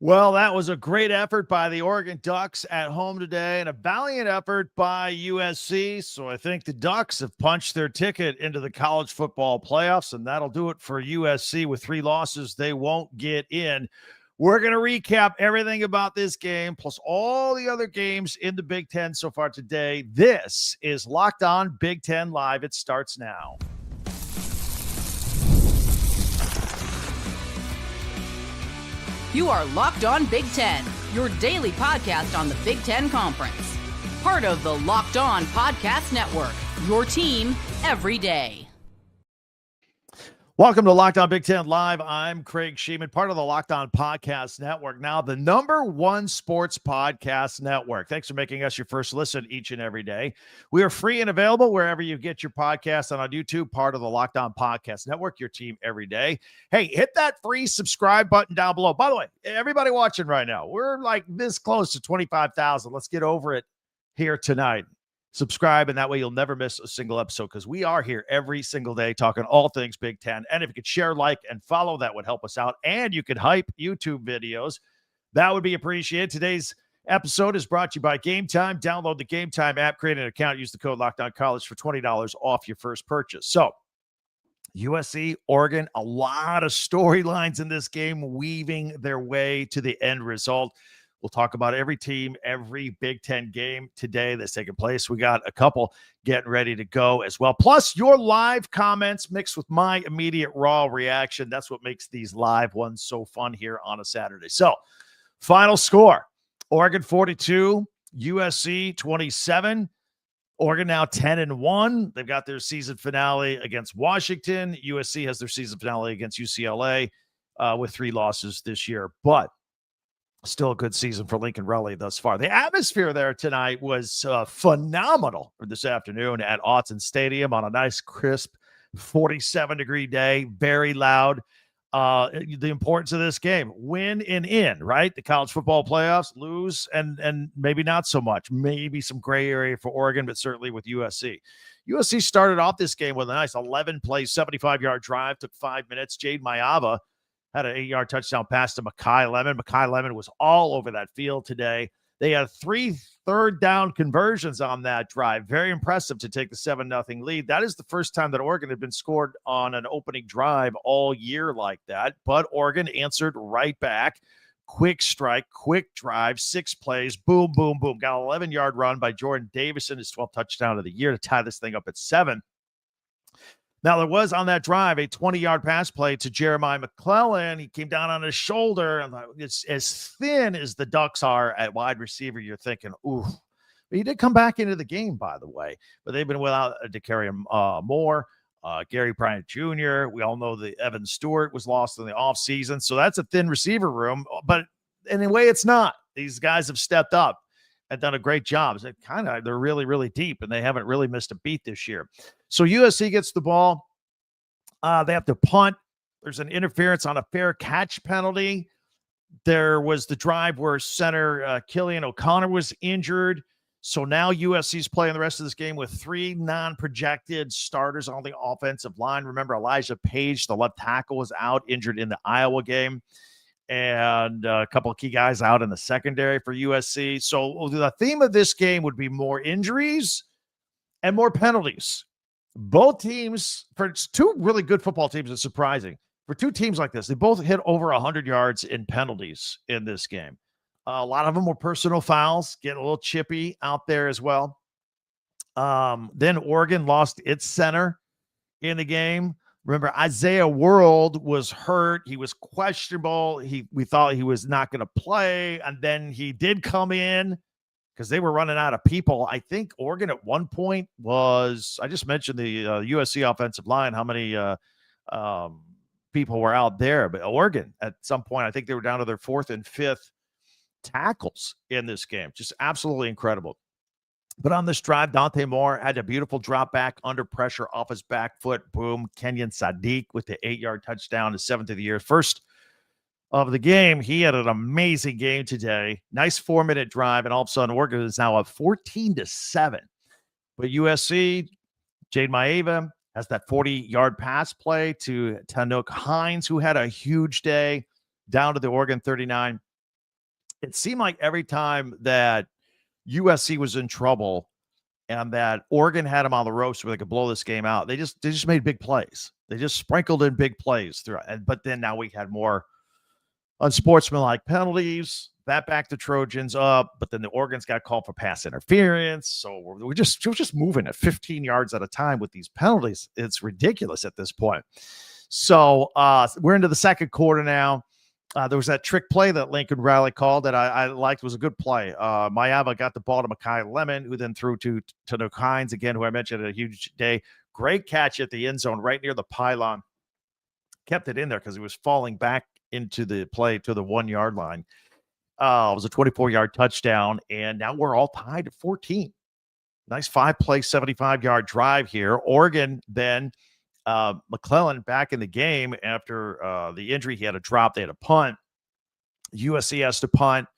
Well, that was a great effort by the Oregon Ducks at home today and a valiant effort by USC. So I think the Ducks have punched their ticket into the college football playoffs, and that'll do it for USC. With 3 losses, they won't get in. We're going to recap everything about this game, plus all the other games in the Big Ten so far today. This is Locked On Big Ten Live. It starts now. You are Locked On Big Ten, your daily podcast on the Big Ten Conference. Part of the Locked On Podcast Network, your team every day. Welcome to Locked On Big Ten Live. I'm Craig Shemon, part of the Locked On Podcast Network, now the #1 sports podcast network. Thanks for making us your first listen each and every day. We are free and available wherever you get your podcasts, and on YouTube, part of the Locked On Podcast Network, your team every day. Hey, hit that free subscribe button down below. By the way, everybody watching right now, we're like this close to 25,000. Let's get over it here tonight. Subscribe, and that way you'll never miss a single episode, because we are here every single day talking all things Big Ten. And if you could share, like, and follow, that would help us out. And you could hype YouTube videos. That would be appreciated. Today's episode is brought to you by Game Time. Download the Game Time app, create an account, use the code LOCKEDONCollege for $20 off your first purchase. So, USC, Oregon, a lot of storylines in this game weaving their way to the end result. We'll talk about every team, every Big Ten game today that's taking place. We got a couple getting ready to go as well. Plus, your live comments mixed with my immediate raw reaction. That's what makes these live ones so fun here on a Saturday. So, final score, Oregon 42, USC 27. Oregon now 10-1. They've got their season finale against Washington. USC has their season finale against UCLA with 3 losses this year. But still a good season for Lincoln Riley thus far. The atmosphere there tonight was phenomenal for this afternoon at Autzen Stadium on a nice, crisp 47-degree day. Very loud. The importance of this game, win and in, right? The college football playoffs, lose and maybe not so much. Maybe some gray area for Oregon, but certainly with USC. USC started off this game with a nice 11-play, 75-yard drive. Took 5 minutes. Jade Mayava had an 8-yard touchdown pass to Makai Lemon. Makai Lemon was all over that field today. They had 3 third-down conversions on that drive. Very impressive to take the 7-0 lead. That is the first time that Oregon had been scored on an opening drive all year like that. But Oregon answered right back. Quick strike, quick drive, 6 plays, boom, boom, boom. Got an 11-yard run by Jordan Davison, his 12th touchdown of the year, to tie this thing up at 7. Now, there was on that drive a 20-yard pass play to Jeremiah McClellan. He came down on his shoulder, and it's as thin as the Ducks are at wide receiver. You're thinking, ooh. But he did come back into the game, by the way. But they've been without Kenyon Moore, Gary Bryant Jr. We all know that Evan Stewart was lost in the offseason. So that's a thin receiver room. But in a way, it's not. These guys have stepped up and done a great job. They're really, really deep, and they haven't really missed a beat this year. So USC gets the ball. They have to punt. There's an interference on a fair catch penalty. There was the drive where center Killian O'Connor was injured. So now USC's playing the rest of this game with 3 non-projected starters on the offensive line. Remember, Elijah Page, the left tackle, was out, injured in the Iowa game. And a couple of key guys out in the secondary for USC. So the theme of this game would be more injuries and more penalties. Both teams, for 2 really good football teams, it's surprising. For 2 teams like this, they both hit over 100 yards in penalties in this game. A lot of them were personal fouls, getting a little chippy out there as well. Then Oregon lost its center in the game. Remember, Isaiah World was hurt. He was questionable. We thought he was not going to play, and then he did come in because they were running out of people. I think Oregon at one point was, I just mentioned the USC offensive line, how many people were out there. But Oregon, at some point, I think they were down to their 4th and 5th tackles in this game. Just absolutely incredible. But on this drive, Dante Moore had a beautiful drop back under pressure off his back foot. Boom. Kenyon Sadiq with the 8-yard touchdown, his 7th of the year. First of the game. He had an amazing game today. Nice 4-minute drive, and all of a sudden Oregon is now up 14-7. But USC, Jade Maeva has that 40-yard pass play to Tanook Hines, who had a huge day, down to the Oregon 39. it seemed like every time that USC was in trouble and that Oregon had them on the ropes where they could blow this game out, they just made big plays. They just sprinkled in big plays through. But then now we had more unsportsmanlike penalties. That backed the Trojans up, but then the Oregon's got called for pass interference. So we're just moving at 15 yards at a time with these penalties. It's ridiculous at this point. So we're into the second quarter now. There was that trick play that Lincoln Riley called that I liked. Was a good play. Mayava got the ball to Mekhi Lemon, who then threw to Nook Hines again, who I mentioned had a huge day. Great catch at the end zone right near the pylon. Kept it in there because he was falling back into the play to the 1 yard line. It was a 24-yard touchdown, and now we're all tied at 14. Nice 5-play, 75-yard drive here. Oregon then McClellan back in the game after the injury. He had a drop. They had a punt. USC has to punt.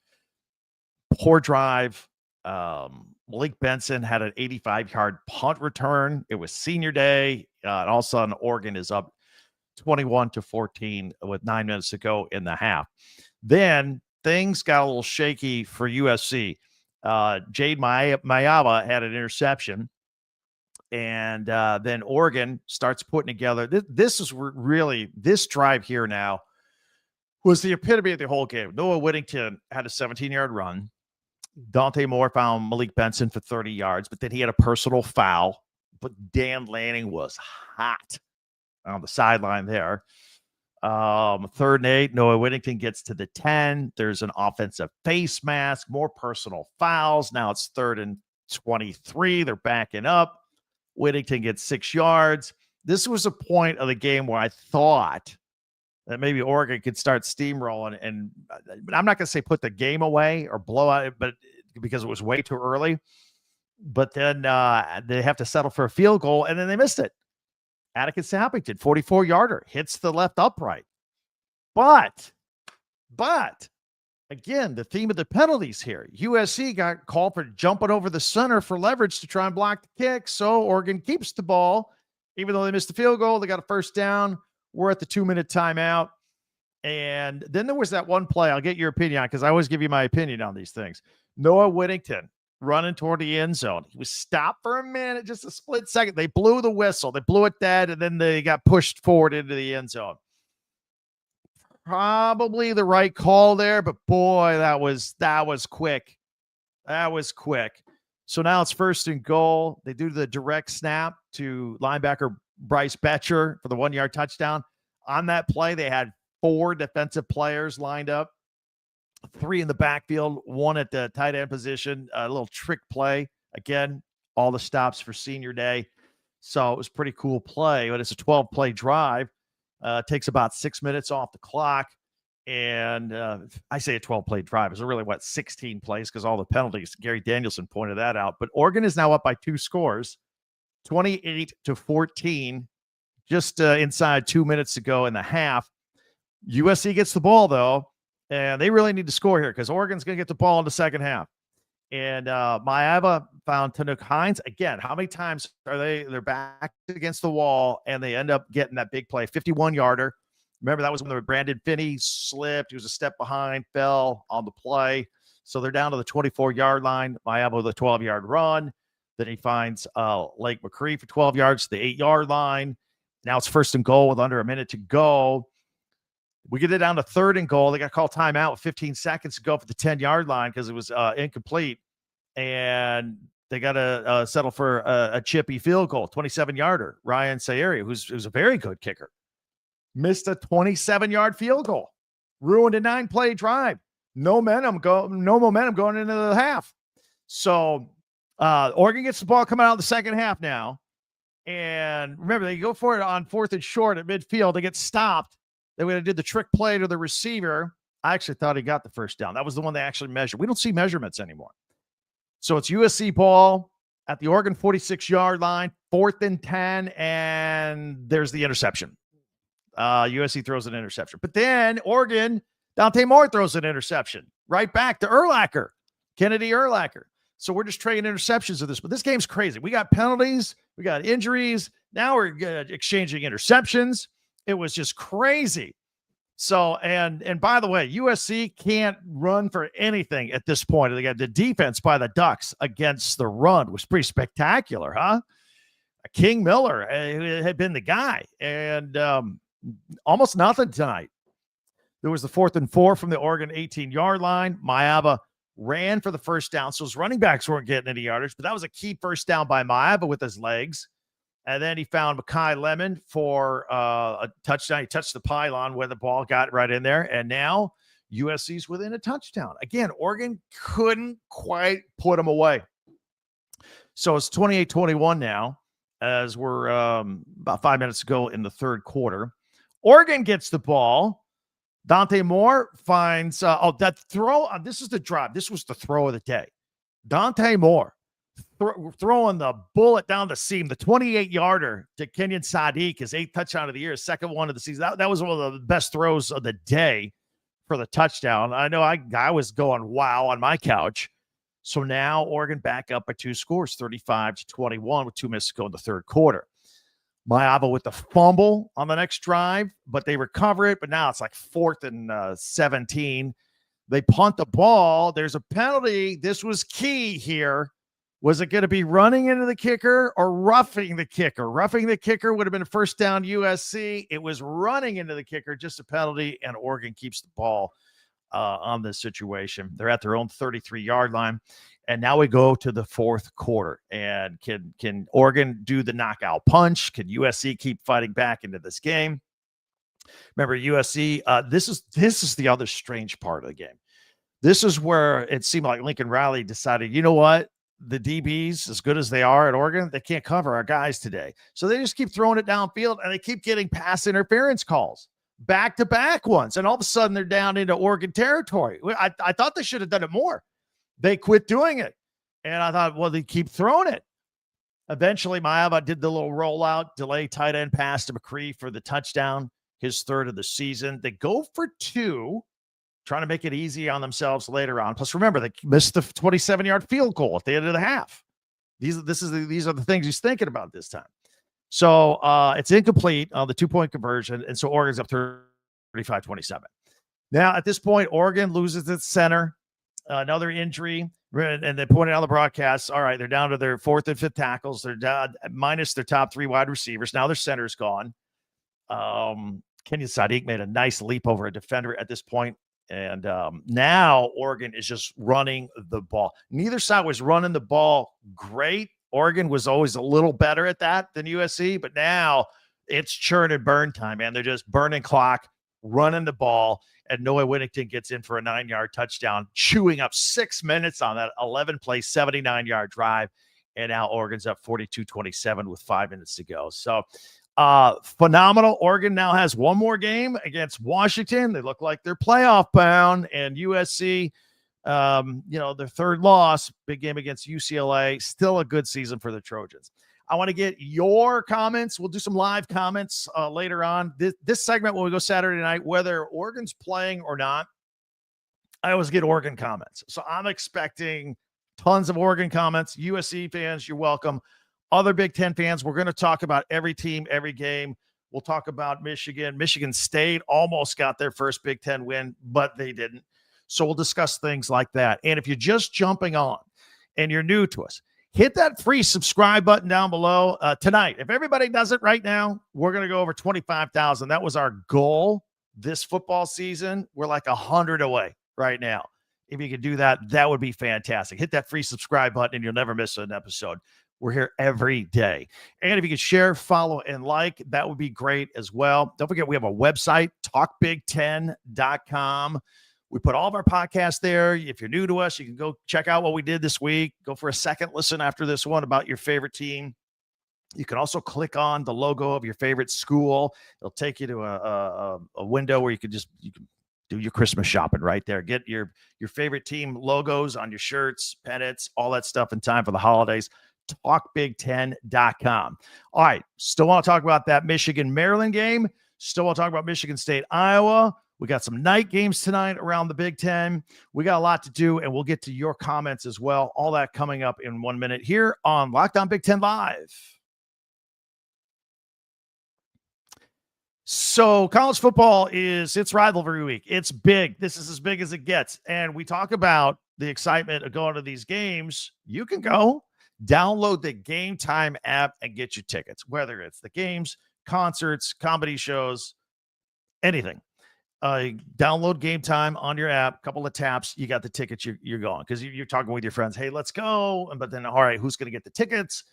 Poor drive. Malik Benson had an 85-yard punt return. It was senior day. And all of a sudden, Oregon is up 21-14 with 9 minutes to go in the half. Then things got a little shaky for USC. Jade Mayava had an interception. And then Oregon starts putting together. This is really, this drive here now was the epitome of the whole game. Noah Whittington had a 17-yard run. Dante Moore found Malik Benson for 30 yards, but then he had a personal foul. But Dan Lanning was hot on the sideline there. 3rd and 8, Noah Whittington gets to the 10. There's an offensive face mask, more personal fouls. Now it's 3rd and 23. They're backing up. Whittington gets 6 yards. This was a point of the game where I thought that maybe Oregon could start steamrolling. And I'm not going to say put the game away or blow out, but because it was way too early. But then they have to settle for a field goal, and then they missed it. Atticus Sappington, 44-yarder, hits the left upright. But, again, the theme of the penalties here. USC got called for jumping over the center for leverage to try and block the kick, so Oregon keeps the ball. Even though they missed the field goal, they got a first down. We're at the 2-minute timeout. And then there was that one play. I'll get your opinion on because I always give you my opinion on these things. Noah Whittington running toward the end zone. He was stopped for a minute, just a split second. They blew the whistle. They blew it dead, and then they got pushed forward into the end zone. Probably the right call there, but boy, that was quick. That was quick. So now it's 1st and goal. They do the direct snap to linebacker Bryce Betcher for the 1-yard touchdown. On that play, they had 4 defensive players lined up, 3 in the backfield, 1 at the tight end position, a little trick play. Again, all the stops for senior day. So it was a pretty cool play, but it's a 12-play drive. Takes about 6 minutes off the clock. And I say a 12-play drive. It's really, 16 plays because all the penalties. Gary Danielson pointed that out. But Oregon is now up by 2 scores, 28-14, just inside 2 minutes to go in the half. USC gets the ball, though, and they really need to score here because Oregon's going to get the ball in the second half. And Mayava found Nook Hines. Again, how many times are they're back against the wall and they end up getting that big play, 51-yarder. Remember, that was when Brandon Finney slipped. He was a step behind, fell on the play. So they're down to the 24-yard line. Mayava with a 12-yard run. Then he finds Lake McCree for 12 yards to the 8-yard line. Now it's 1st and goal with under a minute to go. We get it down to 3rd and goal. They got called timeout with 15 seconds to go for the 10-yard line because it was incomplete. And they got to settle for a chippy field goal, 27-yarder. Ryan Sayeri, who's a very good kicker, missed a 27-yard field goal, ruined a 9-play drive. No momentum going into the half. So Oregon gets the ball coming out of the second half now. And remember, they go for it on 4th and short at midfield. They get stopped. They would have did the trick play to the receiver. I actually thought he got the first down. That was the one they actually measured. We don't see measurements anymore. So it's USC ball at the Oregon 46-yard line, 4th and 10, and there's the interception. USC throws an interception. But then Oregon, Dante Moore throws an interception right back to Urlacher, Kennedy Urlacher. So we're just trading interceptions of this. But this game's crazy. We got penalties. We got injuries. Now we're exchanging interceptions. It was just crazy. So, and by the way, USC can't run for anything at this point. Again, the defense by the Ducks against the run was pretty spectacular, huh? King Miller had been the guy, and almost nothing tonight. There was the 4th and 4 from the Oregon 18-yard line. Maava ran for the first down, so his running backs weren't getting any yardage, but that was a key first down by Maava with his legs. And then he found Makai Lemon for a touchdown. He touched the pylon where the ball got right in there, and now USC's within a touchdown. Again, Oregon couldn't quite put them away. So it's 28-21 now, as we're about 5 minutes ago in the third quarter. Oregon gets the ball. Dante Moore finds, that throw. This is the drive. This was the throw of the day. Dante Moore throwing the bullet down the seam, the 28-yarder to Kenyon Sadiq, his 8th touchdown of the year, his second one of the season. That was one of the best throws of the day for the touchdown. I know I was going wow on my couch. So now Oregon back up by 2 scores, 35-21 with 2 minutes to go in the third quarter. Maava with the fumble on the next drive, but they recover it. But now it's like 4th and 17. They punt the ball. There's a penalty. This was key here. Was it going to be running into the kicker or roughing the kicker? Roughing the kicker would have been a first down USC. It was running into the kicker, just a penalty, and Oregon keeps the ball on this situation. They're at their own 33-yard line. And now we go to the fourth quarter. And can Oregon do the knockout punch? Can USC keep fighting back into this game? Remember, USC, this is the other strange part of the game. This is where it seemed like Lincoln Riley decided, you know what? The DBs, as good as they are at Oregon, they can't cover our guys today. So they just keep throwing it downfield, and they keep getting pass interference calls, back-to-back ones. And all of a sudden, they're down into Oregon territory. I thought they should have done it more. They quit doing it. And I thought, well, they keep throwing it. Eventually, Maava did the little rollout, delay tight end pass to McCree for the touchdown, his 3rd of the season. They go for 2, trying to make it easy on themselves later on. Plus, remember, they missed the 27-yard field goal at the end of the half. These are the things he's thinking about this time. So it's incomplete on the 2-point conversion, and so Oregon's up 35-27. Now, at this point, Oregon loses its center. Another injury, and they pointed out the broadcast. All right, they're down to their 4th and 5th tackles. They're down minus their top 3 wide receivers. Now their center's gone. Kenyon Sadiq made a nice leap over a defender at this point. And now Oregon is just running the ball. Neither side was running the ball great. Oregon was always a little better at that than USC, but now it's churn and burn time, man. They're just burning clock, running the ball, and Noah Whittington gets in for a 9-yard touchdown, chewing up 6 minutes on that 11-play, 79-yard drive. And now Oregon's up 42-27 with 5 minutes to go. So phenomenal. Oregon now has one more game against Washington. They look like they're playoff bound, and USC, their 3rd loss, big game against UCLA, still a good season for the Trojans. I want to get your comments. We'll do some live comments later on. This segment, when we go Saturday night, whether Oregon's playing or not, I always get Oregon comments. So I'm expecting tons of Oregon comments. USC fans, you're welcome. Other Big Ten fans, we're going to talk about every team, every game. We'll talk about Michigan. Michigan State almost got their first Big Ten win, but they didn't. So we'll discuss things like that. And if you're just jumping on and you're new to us, hit that free subscribe button down below tonight. If everybody does it right now, we're going to go over 25,000. That was our goal this football season. We're like 100 away right now. If you could do that, that would be fantastic. Hit that free subscribe button and you'll never miss an episode. We're here every day. And if you could share, follow, and like, that would be great as well. Don't forget, we have a website, talkbig10.com. We put all of our podcasts there. If you're new to us, you can go check out what we did this week. Go for a second listen after this one about your favorite team. You can also click on the logo of your favorite school. It'll take you to a window where you can do your Christmas shopping right there. Get your favorite team logos on your shirts, pennants, all that stuff in time for the holidays. TalkBig10.com. All right. Still want to talk about that Michigan-Maryland game. Still want to talk about Michigan State-Iowa. We got some night games tonight around the Big Ten. We got a lot to do, and we'll get to your comments as well. All that coming up in 1 minute here on Locked On Big Ten Live. So college football it's rivalry week. It's big. This is as big as it gets. And we talk about the excitement of going to these games. You can go download the Game Time app and get your tickets, whether it's the games, concerts, comedy shows, anything. Download Game Time on your app, couple of taps, you got the tickets, you're going. Because you're talking with your friends, hey, let's go. But then, all right, who's going to get the tickets?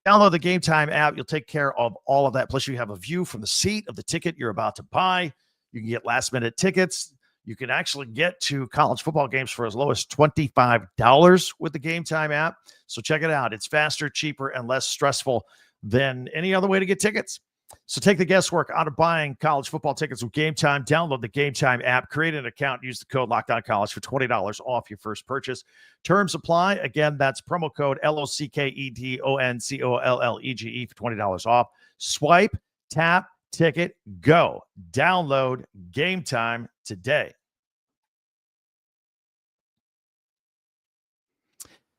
Download the Game Time app. You'll take care of all of that. Plus, you have a view from the seat of the ticket you're about to buy. You can get last-minute tickets. You can actually get to college football games for as low as $25 with the Game Time app. So check it out. It's faster, cheaper, and less stressful than any other way to get tickets. So take the guesswork out of buying college football tickets with Game Time. Download the Game Time app, create an account, use the code LOCKEDONCollege for $20 off your first purchase. Terms apply. Again, that's promo code LOCKEDONCOLLEGE for $20 off. Swipe, tap, ticket, go. Download Game Time today.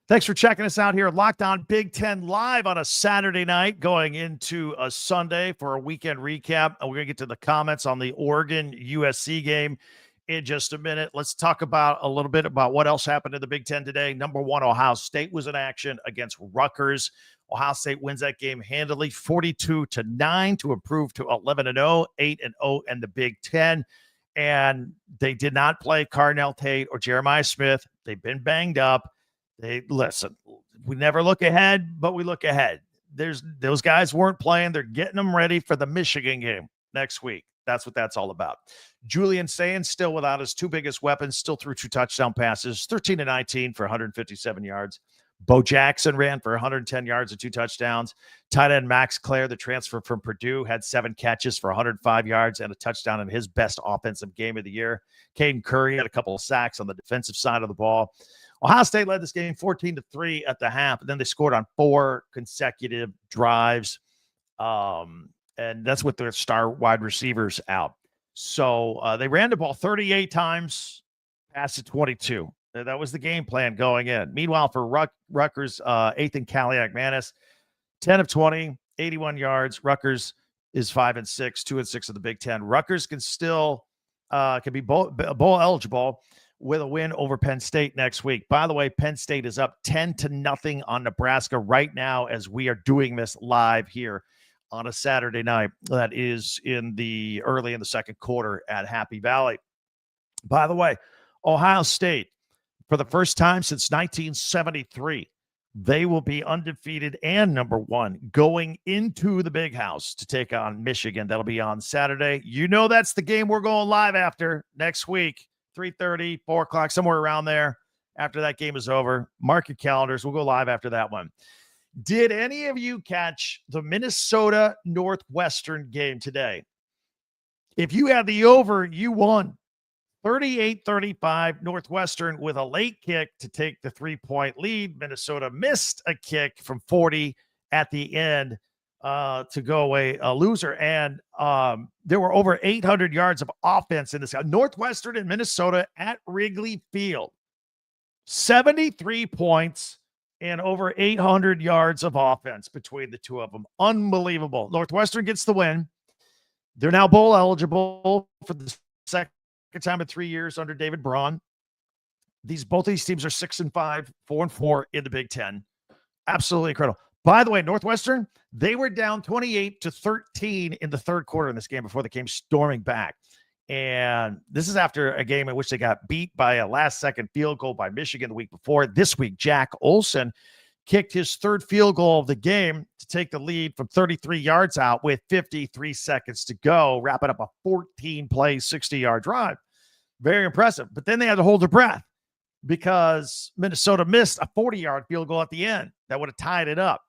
Thanks for checking us out here at Locked On Big Ten live on a Saturday night going into a Sunday for a weekend recap. And we're going to get to the comments on the Oregon USC game in just a minute. Let's talk about a little bit about what else happened in the Big Ten today. Number one, Ohio State was in action against Rutgers. Ohio State wins that game handily, 42-9 to improve to 11-0, 8-0 in the Big Ten. And they did not play Carnell Tate or Jeremiah Smith. They've been banged up. Listen, we never look ahead, but we look ahead. Those guys weren't playing. They're getting them ready for the Michigan game next week. That's what that's all about. Julian Sayin still without his two biggest weapons, still threw 2 touchdown passes, 13-19 for 157 yards. Bo Jackson ran for 110 yards and 2 touchdowns. Tight end Max Clare, the transfer from Purdue, had 7 catches for 105 yards and a touchdown in his best offensive game of the year. Caden Curry had a couple of sacks on the defensive side of the ball. Ohio State led this game 14-3 at the half, and then they scored on 4 consecutive drives, and that's with their star wide receivers out. So they ran the ball 38 times, passed it 22. That was the game plan going in. Meanwhile, for Rutgers, Ethan Kaliak-Manis, 10 of 20, 81 yards. Rutgers is 5-6, 2-6 of the Big Ten. Rutgers can still can be bowl eligible with a win over Penn State next week. By the way, Penn State is up 10-0 on Nebraska right now as we are doing this live here on a Saturday night. That is early in the second quarter at Happy Valley. By the way, Ohio State, for the first time since 1973, they will be undefeated and number one going into the Big House to take on Michigan. That'll be on Saturday. You know that's the game we're going live after next week. 3:30, 4 o'clock, somewhere around there after that game is over. Mark your calendars. We'll go live after that one. Did any of you catch the Minnesota Northwestern game today? If you had the over, you won. 38-35, Northwestern with a late kick to take the 3-point lead. Minnesota missed a kick from 40 at the end to go away a loser. And there were over 800 yards of offense in this game. Northwestern and Minnesota at Wrigley Field. 73 points and over 800 yards of offense between the two of them. Unbelievable. Northwestern gets the win. They're now bowl eligible for the second time in 3 years under David Braun. Both these teams are 6-5, 4-4 in the Big Ten. Absolutely incredible. By the way, Northwestern, they were down 28-13 in the third quarter in this game before they came storming back. And this is after a game in which they got beat by a last-second field goal by Michigan the week before. This week, Jack Olson kicked his third field goal of the game to take the lead from 33 yards out with 53 seconds to go, wrapping up a 14-play, 60-yard drive. Very impressive. But then they had to hold their breath because Minnesota missed a 40-yard field goal at the end that would have tied it up.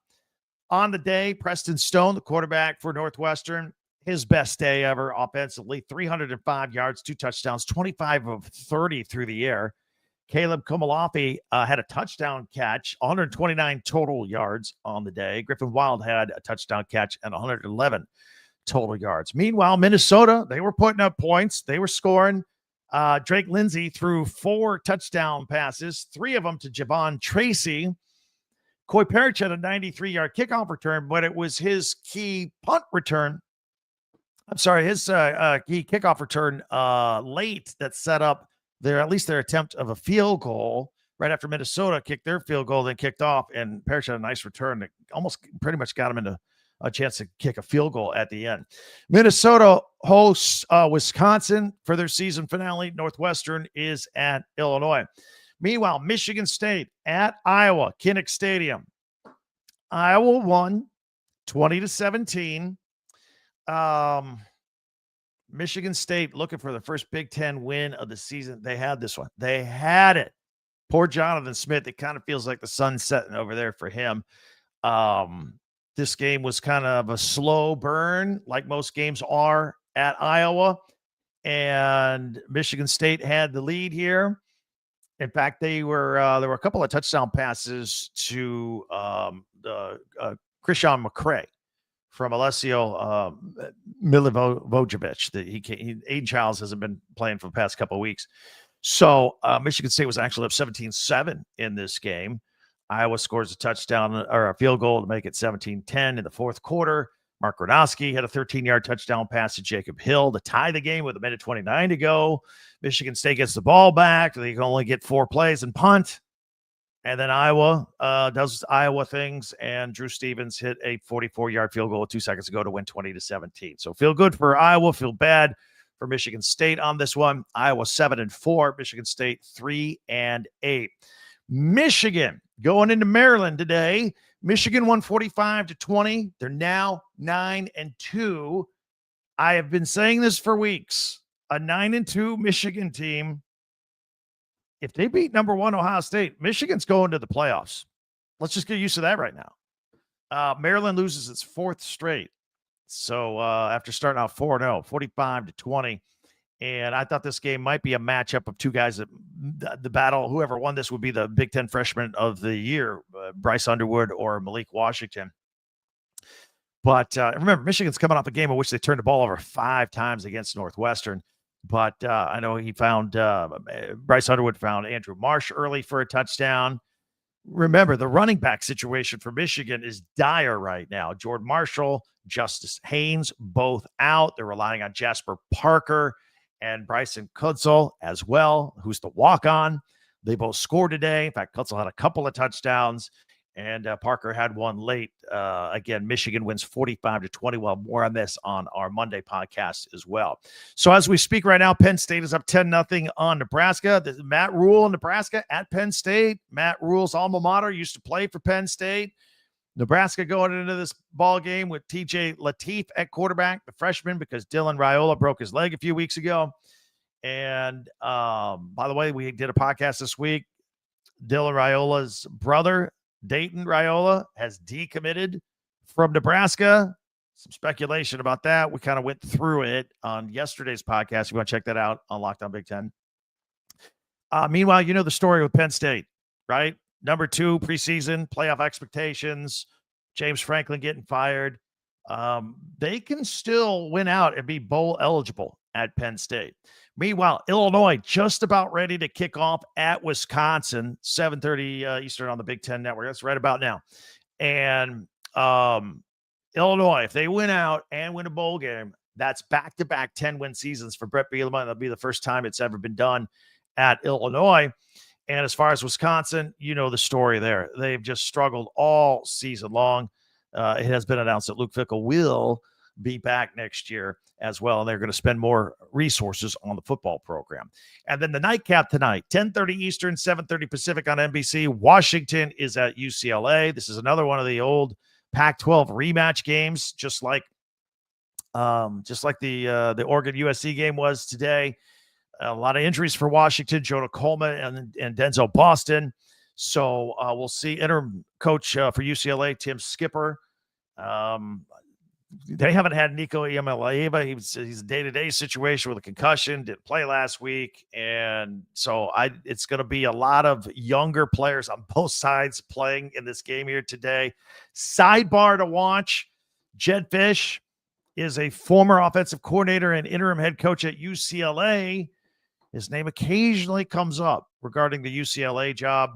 On the day, Preston Stone, the quarterback for Northwestern, his best day ever offensively, 305 yards, 2 touchdowns, 25 of 30 through the air. Caleb Komalafi had a touchdown catch, 129 total yards on the day. Griffin Wild had a touchdown catch and 111 total yards. Meanwhile, Minnesota, they were putting up points. They were scoring. Drake Lindsey threw 4 touchdown passes, 3 of them to Javon Tracy. Coy Parrish had a 93-yard kickoff return, but it was his key punt return I'm sorry, his key kickoff return late that set up at least their attempt of a field goal right after Minnesota kicked their field goal, then kicked off, and Parrish had a nice return that almost pretty much got him into a chance to kick a field goal at the end. Minnesota hosts Wisconsin for their season finale. Northwestern is at Illinois. Meanwhile, Michigan State at Iowa, Kinnick Stadium. Iowa won 20-17. Michigan State looking for the first Big Ten win of the season. They had this one. They had it. Poor Jonathan Smith. It kind of feels like the sun's setting over there for him. This game was kind of a slow burn, like most games are at Iowa. And Michigan State had the lead here. In fact, there were a couple of touchdown passes to Christian McCray from Alessio Milivojevic. Aiden Childs hasn't been playing for the past couple of weeks. So Michigan State was actually up 17-7 in this game. Iowa scores a touchdown or a field goal to make it 17-10 in the fourth quarter. Mark Gronowski had a 13-yard touchdown pass to Jacob Hill to tie the game with 1:29 to go. Michigan State gets the ball back. They can only get 4 plays and punt. And then Iowa does Iowa things, and Drew Stevens hit a 44-yard field goal with 2 seconds to go to win 20-17. So feel good for Iowa, feel bad for Michigan State on this one. Iowa 7-4, Michigan State 3-8. Michigan going into Maryland today. Michigan won 45-20. They're now 9-2. I have been saying this for weeks. A 9-2 Michigan team, if they beat number 1 Ohio State, Michigan's going to the playoffs. Let's just get used to that right now. Maryland loses its 4th straight. So after starting out 4-0, 45-20. And I thought this game might be a matchup of two guys that the battle, whoever won this would be the Big Ten freshman of the year, Bryce Underwood or Malik Washington. But remember, Michigan's coming off a game in which they turned the ball over 5 times against Northwestern. But I know he found Bryce Underwood found Andrew Marsh early for a touchdown. Remember, the running back situation for Michigan is dire right now. Jordan Marshall, Justice Haynes, both out. They're relying on Jasper Parker and Bryson Kutzel as well, who's the walk-on. They both scored today. In fact, Kutzel had a couple of touchdowns, and Parker had one late. Again, Michigan wins 45-20. We'll have more on this on our Monday podcast as well. So as we speak right now, Penn State is up 10-0 on Nebraska. This is Matt Rule in Nebraska at Penn State. Matt Rule's alma mater used to play for Penn State. Nebraska going into this ball game with TJ Lateef at quarterback, the freshman, because Dylan Raiola broke his leg a few weeks ago. And by the way, we did a podcast this week. Dylan Raiola's brother, Dayton Raiola, has decommitted from Nebraska. Some speculation about that. We kind of went through it on yesterday's podcast. You want to check that out on Locked On Big Ten. Meanwhile, you know the story with Penn State, right? Number 2 preseason playoff expectations, James Franklin getting fired. They can still win out and be bowl eligible at Penn State. Meanwhile, Illinois just about ready to kick off at Wisconsin, 7:30 Eastern on the Big Ten Network. That's right about now. And Illinois, if they win out and win a bowl game, that's back-to-back 10-win seasons for Brett Bielema. That'll be the first time it's ever been done at Illinois. And as far as Wisconsin, you know the story there. They've just struggled all season long. It has been announced that Luke Fickell will be back next year as well, and they're going to spend more resources on the football program. And then the nightcap tonight, 10:30 Eastern, 7:30 Pacific on NBC. Washington is at UCLA. This is another one of the old Pac-12 rematch games, just like the Oregon USC game was today. A lot of injuries for Washington, Jonah Coleman and Denzel Boston. So we'll see interim coach for UCLA, Tim Skipper. They haven't had Nico Iamaleava. He's a day-to-day situation with a concussion, didn't play last week. And so it's going to be a lot of younger players on both sides playing in this game here today. Sidebar to watch, Jed Fish is a former offensive coordinator and interim head coach at UCLA. His name occasionally comes up regarding the UCLA job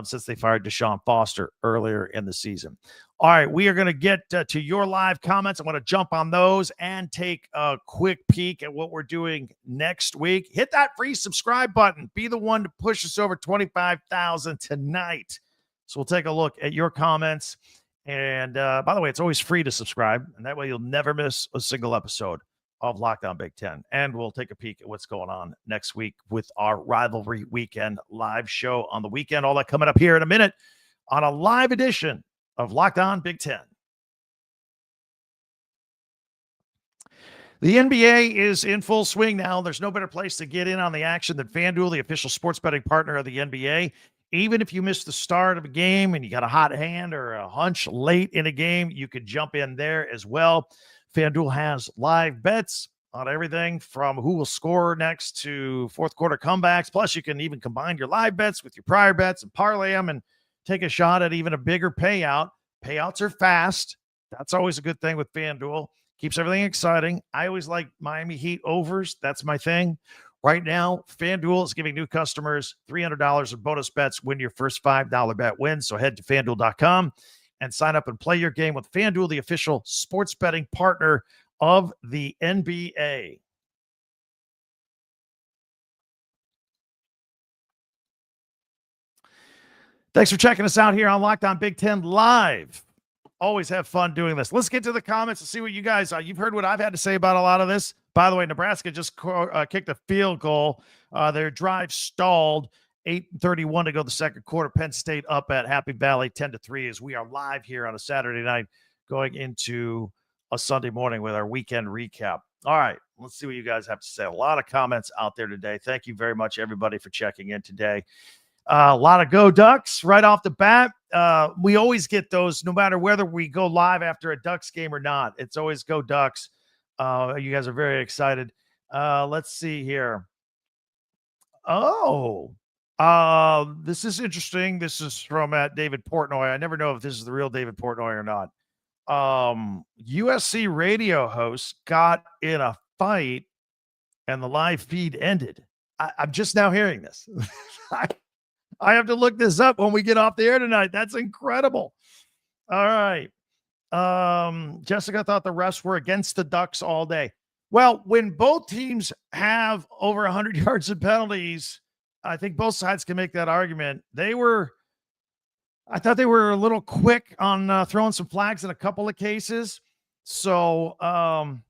since they fired Deshaun Foster earlier in the season. All right, we are going to get to your live comments. I'm going to jump on those and take a quick peek at what we're doing next week. Hit that free subscribe button. Be the one to push us over 25,000 tonight. So we'll take a look at your comments. And by the way, it's always free to subscribe, and that way you'll never miss a single episode of Locked On Big Ten. And we'll take a peek at what's going on next week with our rivalry weekend live show on the weekend. All that coming up here in a minute on a live edition of Locked On Big Ten. The NBA is in full swing now. There's no better place to get in on the action than FanDuel, the official sports betting partner of the NBA. Even if you missed the start of a game and you got a hot hand or a hunch late in a game, you could jump in there as well. FanDuel has live bets on everything from who will score next to fourth quarter comebacks. Plus, you can even combine your live bets with your prior bets and parlay them and take a shot at even a bigger payout. Payouts are fast. That's always a good thing with FanDuel. Keeps everything exciting. I always like Miami Heat overs. That's my thing. Right now, FanDuel is giving new customers $300 in bonus bets when your first $5 bet wins. So head to FanDuel.com and sign up and play your game with FanDuel, the official sports betting partner of the NBA. Thanks for checking us out here on Locked On Big Ten Live. Always have fun doing this. Let's get to the comments and see what you guys are. You've heard what I've had to say about a lot of this. By the way, Nebraska just kicked a field goal. Their drive stalled. 8:31 to go the second quarter. Penn State up at Happy Valley 10-3 as we are live here on a Saturday night going into a Sunday morning with our weekend recap. All right, let's see what you guys have to say. A lot of comments out there today. Thank you very much, everybody, for checking in today. A lot of go Ducks right off the bat. We always get those no matter whether we go live after a Ducks game or not. It's always go Ducks. You guys are very excited. Let's see here. This is interesting. This is from David Portnoy. I never know if this is the real David Portnoy or not. USC radio host got in a fight and the live feed ended. I'm just now hearing this. I have to look this up when we get off the air tonight. That's incredible. All right. Jessica thought the refs were against the Ducks all day. Well, when both teams have over 100 yards of penalties, I think both sides can make that argument. I thought they were a little quick on throwing some flags in a couple of cases. So I'm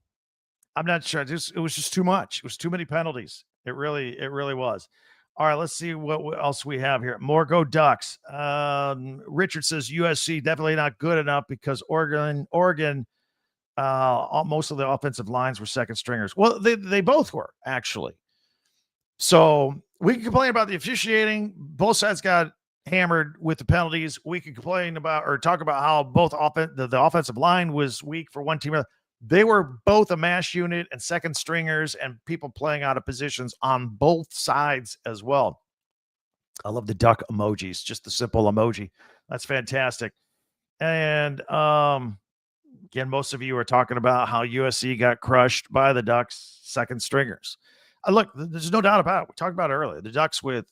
not sure. It was just too much. It was too many penalties. It really was. All right, let's see what else we have here. More go Ducks. Richard says USC definitely not good enough because Oregon, most of the offensive lines were second stringers. Well, they both were, actually. So we can complain about the officiating. Both sides got hammered with the penalties. We could complain about or talk about how both the offensive line was weak for one team. They were both a mash unit and second stringers and people playing out of positions on both sides as well. I love the duck emojis, just the simple emoji. That's fantastic. And again, most of you are talking about how USC got crushed by the Ducks second stringers. Look, there's no doubt about it. We talked about it earlier. The Ducks with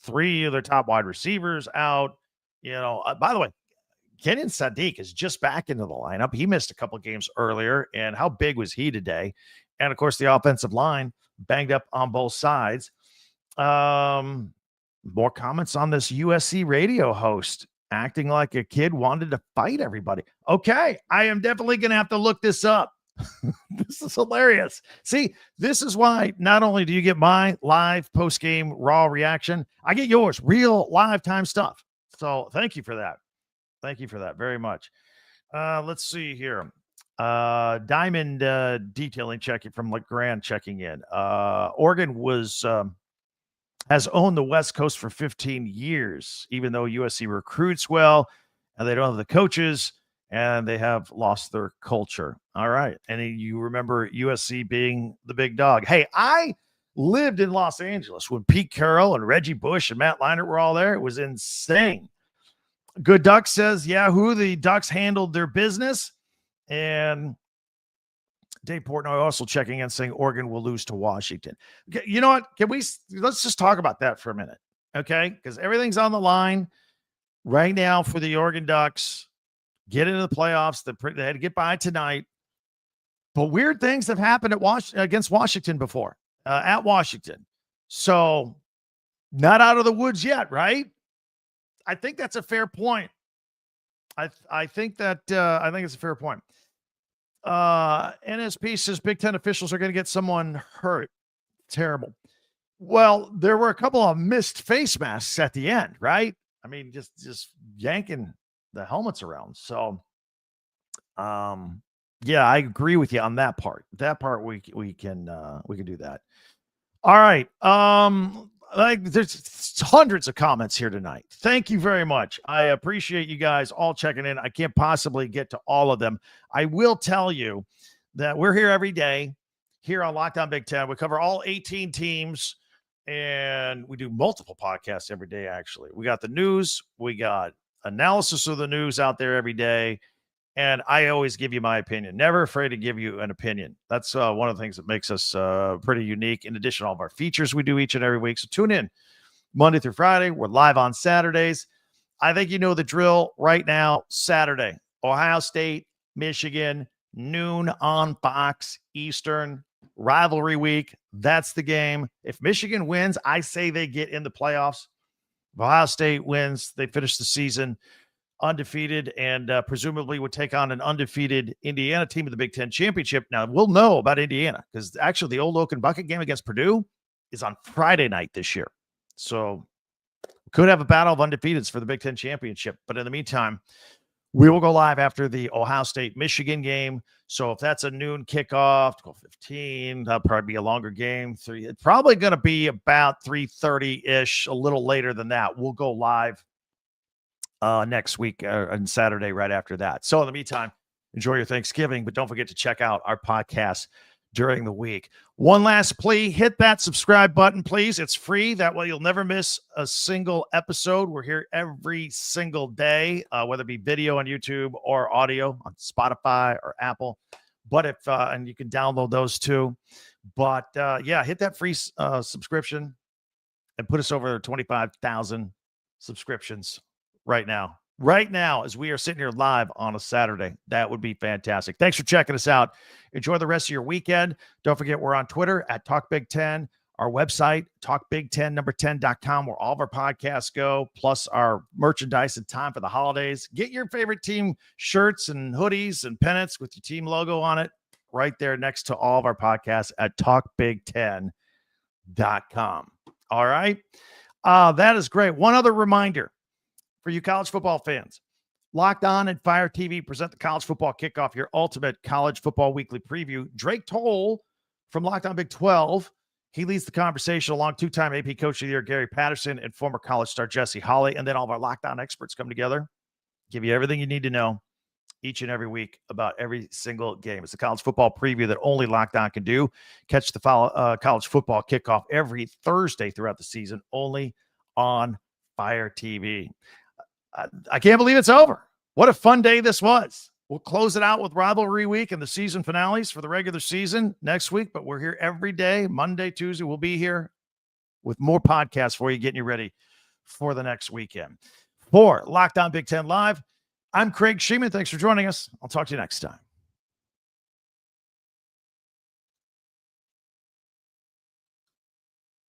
3 of their top wide receivers out. By the way, Kenyon Sadiq is just back into the lineup. He missed a couple of games earlier, and how big was he today? And, of course, the offensive line banged up on both sides. More comments on this USC radio host acting like a kid wanted to fight everybody. Okay, I am definitely going to have to look this up. This is hilarious. See, this is why not only do you get my live post-game raw reaction, I get yours, real live time stuff. So thank you for that. Thank you for that very much. Let's see here. Diamond detailing checking from LeGrand checking in. Oregon has owned the West Coast for 15 years, even though USC recruits well and they don't have the coaches and they have lost their culture. All right. And you remember USC being the big dog. Hey, I lived in Los Angeles when Pete Carroll and Reggie Bush and Matt Leinart were all there. It was insane. Good Duck says, Yahoo, the Ducks handled their business. And Dave Portnoy also checking in saying Oregon will lose to Washington. Okay, you know what? Let's just talk about that for a minute. Okay. Because everything's on the line right now for the Oregon Ducks. get into the playoffs. They had to get by tonight. But weird things have happened against Washington before, at Washington. So not out of the woods yet, right? I think that's a fair point. I think it's a fair point. NSP says Big Ten officials are going to get someone hurt. Terrible. Well, there were a couple of missed face masks at the end, right? I mean, just yanking the helmets around. So, yeah, I agree with you on that part. That part we can do that. All right. There's hundreds of comments here tonight. Thank you very much. I appreciate you guys all checking in. I can't possibly get to all of them. I will tell you that we're here every day here on Locked On Big Ten. We cover all 18 teams, and we do multiple podcasts every day, actually. We got the news. We got analysis of the news out there every day. And I always give you my opinion. Never afraid to give you an opinion. That's one of the things that makes us pretty unique. In addition to all of our features we do each and every week. So tune in Monday through Friday. We're live on Saturdays. I think you know the drill right now. Saturday, Ohio State, Michigan, noon on Fox Eastern. Rivalry week. That's the game. If Michigan wins, I say they get in the playoffs. If Ohio State wins, they finish the season undefeated and presumably would take on an undefeated Indiana team in the Big Ten championship. Now, we'll know about Indiana because actually the old Oak and Bucket game against Purdue is on Friday night this year. So could have a battle of undefeateds for the Big Ten championship. But in the meantime, we will go live after the Ohio State-Michigan game. So if that's a noon kickoff, 12:15, that'll probably be a longer game. It's probably going to be about 3:30-ish, a little later than that. We'll go live next week on Saturday right after that. So in the meantime, enjoy your Thanksgiving, but don't forget to check out our podcast during the week. One last plea, hit that subscribe button, please. It's free. That way you'll never miss a single episode. We're here every single day, whether it be video on YouTube or audio on Spotify or Apple. But if, and you can download those too. But yeah, hit that free subscription and put us over 25,000 subscriptions right now. Right now, as we are sitting here live on a Saturday. That would be fantastic. Thanks for checking us out. Enjoy the rest of your weekend. Don't forget, we're on Twitter at TalkBig10, our website, TalkBig10, 10.com, where all of our podcasts go, plus our merchandise in time for the holidays. Get your favorite team shirts and hoodies and pennants with your team logo on it right there next to all of our podcasts at TalkBig10.com. All right. That is great. One other reminder for you college football fans. Locked On and Fire TV present the College Football Kickoff, your ultimate college football weekly preview. Drake Toll from Locked On Big 12. He leads the conversation along two-time AP Coach of the Year Gary Patterson and former college star Jesse Holley. And then all of our Locked On experts come together, give you everything you need to know each and every week about every single game. It's a college football preview that only Locked On can do. Catch the College Football Kickoff every Thursday throughout the season, only on Fire TV. I can't believe it's over. What a fun day this was. We'll close it out with rivalry week and the season finales for the regular season next week, but we're here every day. Monday, Tuesday, we'll be here with more podcasts for you, getting you ready for the next weekend. For Locked On Big Ten Live, I'm Craig Shemon. Thanks for joining us. I'll talk to you next time.